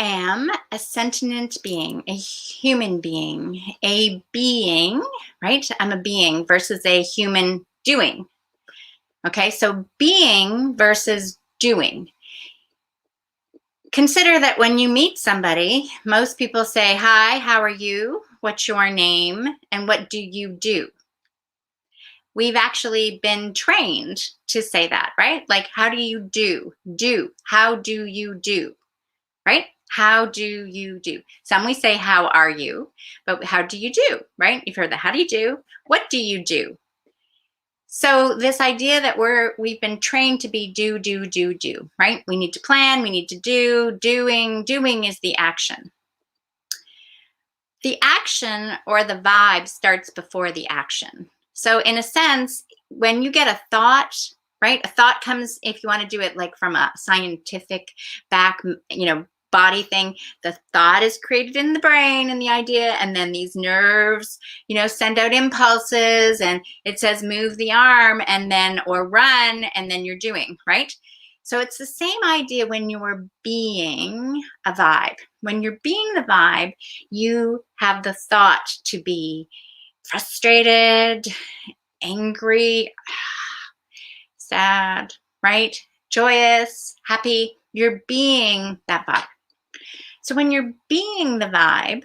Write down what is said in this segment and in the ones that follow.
am a sentient being, a human being, a being, right? I'm a being versus a human doing. Okay, so being versus doing. Consider that when you meet somebody, most people say, "Hi, how are you? What's your name? And what do you do?" We've actually been trained to say that, right? Like, how do you do? Do. How do you do? Right? How do you do? Some we say, "How are you?" But how do you do? Right? You've heard the how do you do? What do you do? So this idea that we've been trained to be do, right? We need to plan, we need to do, doing is the action. The action or the vibe starts before the action. So in a sense, when you get a thought, right? A thought comes, if you want to do it like from a scientific back, body thing, the thought is created in the brain and the idea, and then these nerves, send out impulses, and it says move the arm and then, or run, and then you're doing, right? So it's the same idea when you're being a vibe. When you're being the vibe, you have the thought to be frustrated, angry, sad, right? Joyous, happy. You're being that vibe. So when you're being the vibe,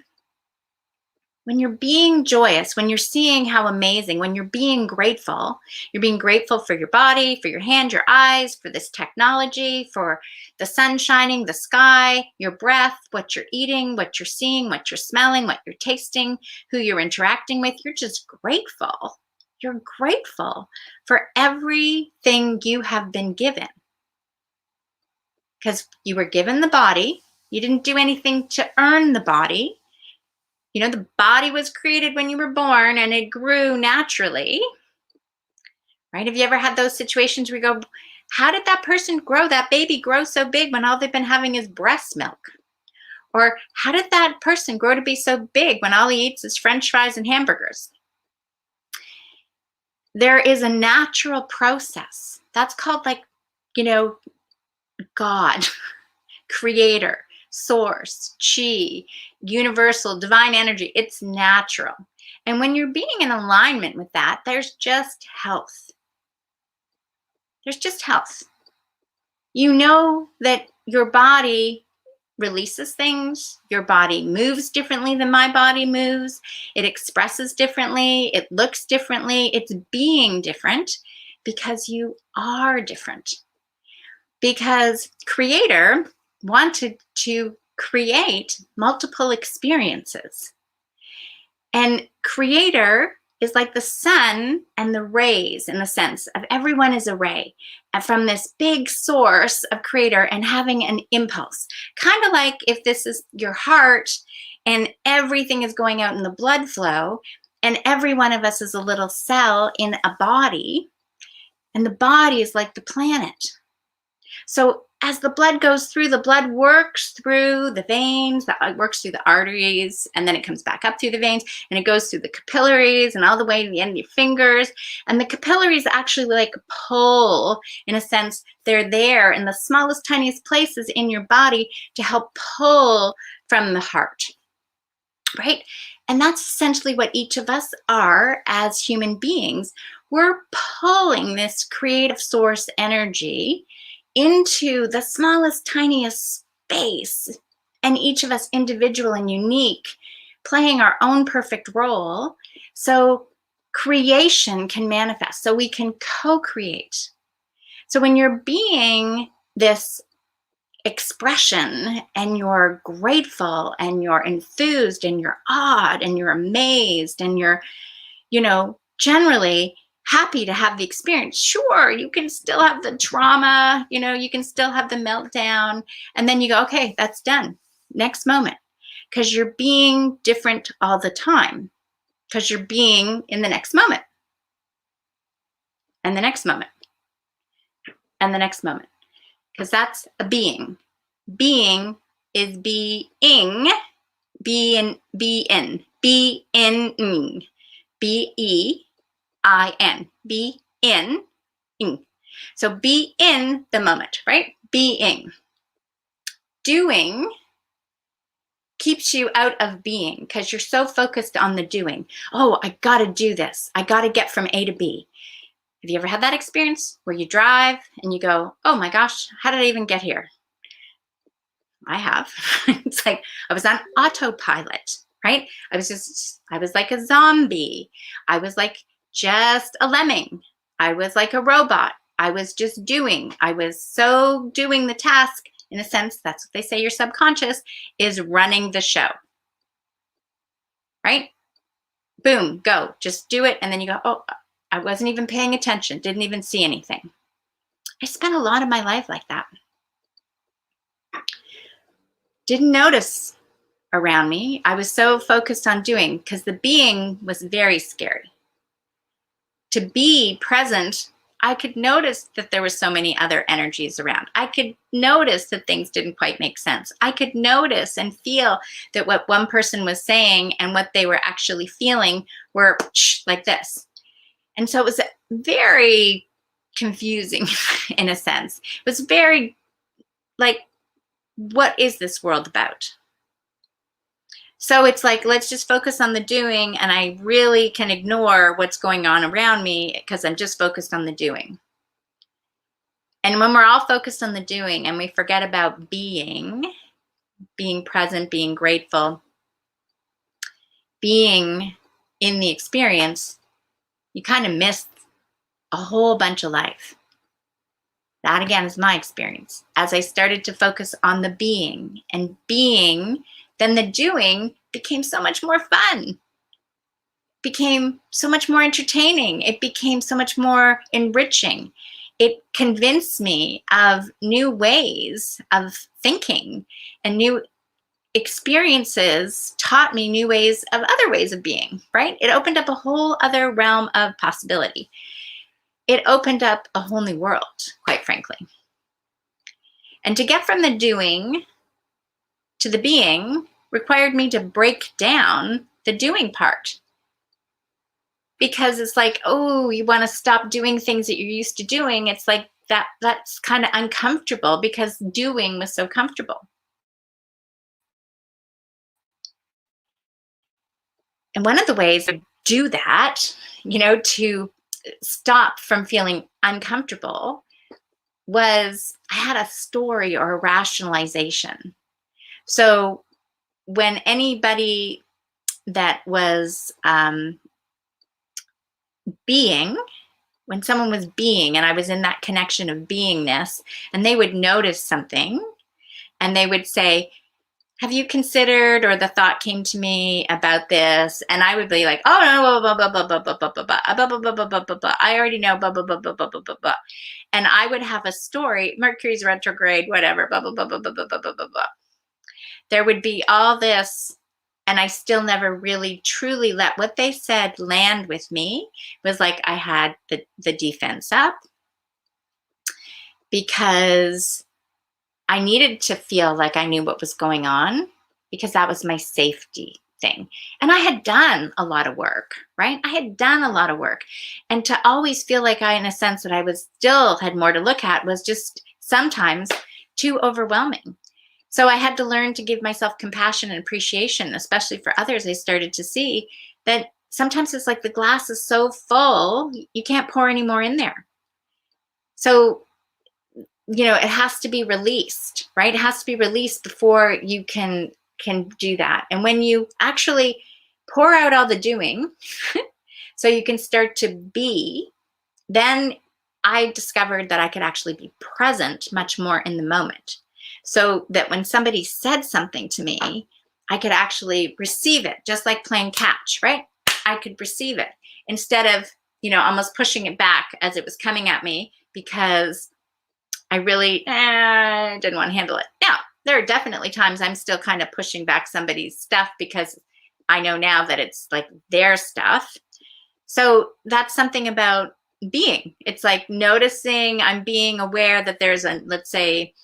when you're being joyous, when you're seeing how amazing, when you're being grateful for your body, for your hand, your eyes, for this technology, for the sun shining, the sky, your breath, what you're eating, what you're seeing, what you're smelling, what you're tasting, who you're interacting with. You're just grateful. You're grateful for everything you have been given. Because you were given the body. You didn't do anything to earn the body. The body was created when you were born and it grew naturally, right? Have you ever had those situations where you go, how did that person grow, that baby grow so big when all they've been having is breast milk? Or how did that person grow to be so big when all he eats is French fries and hamburgers? There is a natural process. That's called God, creator, source, chi, universal, divine energy. It's natural. And when you're being in alignment with that, there's just health. There's just health. You know that your body releases things. Your body moves differently than my body moves. It expresses differently. It looks differently. It's being different because you are different. Because Creator wanted to create multiple experiences. And Creator is like the sun and the rays, in the sense of everyone is a ray, and from this big source of Creator and having an impulse. Kind of like if this is your heart and everything is going out in the blood flow, and every one of us is a little cell in a body, and the body is like the planet. So as the blood goes through, the blood works through the veins, it works through the arteries, and then it comes back up through the veins, and it goes through the capillaries and all the way to the end of your fingers. And the capillaries actually like pull, in a sense, they're there in the smallest, tiniest places in your body to help pull from the heart, right? And that's essentially what each of us are as human beings. We're pulling this creative source energy into the smallest, tiniest space, and each of us individual and unique, playing our own perfect role, so creation can manifest, so we can co-create. So when you're being this expression and you're grateful and you're enthused and you're awed and you're amazed and you're, generally happy to have the experience. Sure, you can still have the trauma, you can still have the meltdown, and then you go, okay, that's done. Next moment. Because you're being different all the time. Because you're being in the next moment. And the next moment. And the next moment. Because that's a being. Being is being. Being. Be-in. Be-in. B-E-I-N. Be in. So be in the moment, right? Being. Doing keeps you out of being because you're so focused on the doing. Oh, I got to do this. I got to get from A to B. Have you ever had that experience where you drive and you go, oh my gosh, how did I even get here? I have. It's like I was on autopilot, right? I was like a zombie. I was like just a lemming. I was like a robot. I was just doing. I was so doing the task. In a sense, that's what they say your subconscious is running the show, right? Boom, go, just do it. And then you go, oh, I wasn't even paying attention, didn't even see anything. I spent a lot of my life like that. Didn't notice around me. I was so focused on doing because the being was very scary. To be present, I could notice that there were so many other energies around. I could notice that things didn't quite make sense. I could notice and feel that what one person was saying and what they were actually feeling were like this. And so it was very confusing in a sense. It was very like, what is this world about? So it's like, let's just focus on the doing, and I really can ignore what's going on around me because I'm just focused on the doing. And when we're all focused on the doing and we forget about being present, being grateful, being in the experience, you kind of miss a whole bunch of life. That again is my experience. As I started to focus on the being and being, then the doing became so much more fun, became so much more entertaining. It became so much more enriching. It convinced me of new ways of thinking, and new experiences taught me new ways of other ways of being, right? It opened up a whole other realm of possibility. It opened up a whole new world, quite frankly. And to get from the doing to the being required me to break down the doing part. Because it's like, oh, you want to stop doing things that you're used to doing. It's like that's kind of uncomfortable because doing was so comfortable. And one of the ways to do that, to stop from feeling uncomfortable, was I had a story or a rationalization. So when anybody that was when someone was being, and I was in that connection of beingness, and they would notice something and they would say, have you considered, or the thought came to me about this, and I would be like, oh no, blah, blah, blah, blah, blah, blah, blah, blah, blah, blah, blah, blah, blah, blah. I already know, blah, blah, blah, blah, blah, blah, blah, blah. And I would have a story, Mercury's retrograde, whatever, blah, blah, blah, blah, blah, blah, blah, blah, blah, blah. There would be all this, and I still never really truly let what they said land with me. It was like I had the defense up because I needed to feel like I knew what was going on, because that was my safety thing. And I had done a lot of work, right? I had done a lot of work. And to always feel like in a sense, that I was still had more to look at was just sometimes too overwhelming. So I had to learn to give myself compassion and appreciation, especially for others. I started to see that sometimes it's like the glass is so full, you can't pour any more in there. So it has to be released, right? It has to be released before you can do that. And when you actually pour out all the doing, so you can start to be, then I discovered that I could actually be present much more in the moment. So that when somebody said something to me, I could actually receive it, just like playing catch, right? I could receive it instead of, almost pushing it back as it was coming at me, because I really didn't want to handle it. Now, there are definitely times I'm still kind of pushing back somebody's stuff because I know now that it's like their stuff. So that's something about being. It's like noticing, I'm being aware that there's let's say,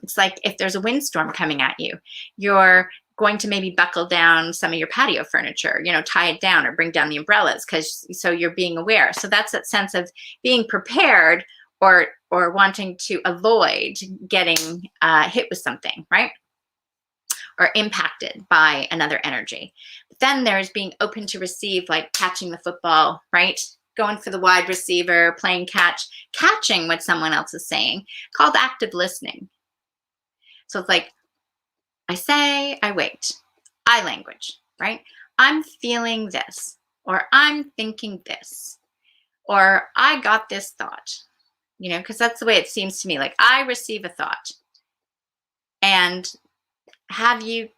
it's like if there's a windstorm coming at you, you're going to maybe buckle down some of your patio furniture, tie it down or bring down the umbrellas, so you're being aware. So that's that sense of being prepared, or wanting to avoid getting hit with something, right? or impacted by another energy. But then there's being open to receive, like catching the football, right? Going for the wide receiver, playing catch, catching what someone else is saying, called active listening. So it's like, I say, I wait. I language, right? I'm feeling this, or I'm thinking this, or I got this thought, because that's the way it seems to me. Like, I receive a thought, and have you,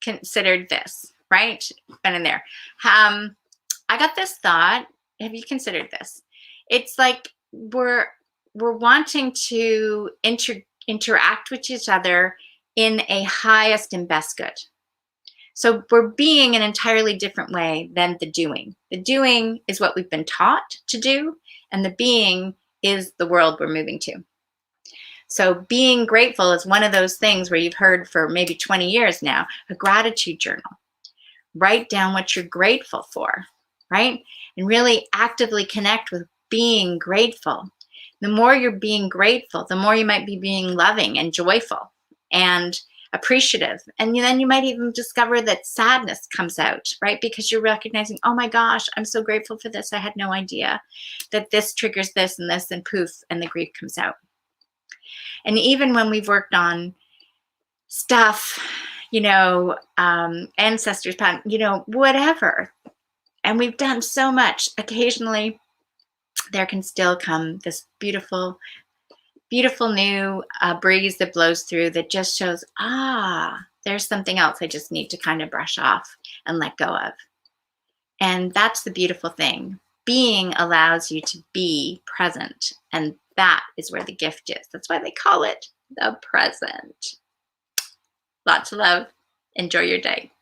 considered this, right? And in there, I got this thought. Have you considered this? It's like we're wanting to interact with each other in a highest and best good. So we're being an entirely different way than the doing. The doing is what we've been taught to do, and the being is the world we're moving to. So being grateful is one of those things where you've heard for maybe 20 years now, a gratitude journal. Write down what you're grateful for, right? And really actively connect with being grateful. The more you're being grateful, the more you might be being loving and joyful and appreciative. And then you might even discover that sadness comes out, right? Because you're recognizing, oh my gosh, I'm so grateful for this. I had no idea that this triggers this, and poof, and the grief comes out. And even when we've worked on stuff, ancestors, whatever, and we've done so much, occasionally there can still come this beautiful, beautiful new breeze that blows through that just shows, there's something else I just need to kind of brush off and let go of. And that's the beautiful thing. Being allows you to be present, and that is where the gift is. That's why they call it the present. Lots of love. Enjoy your day.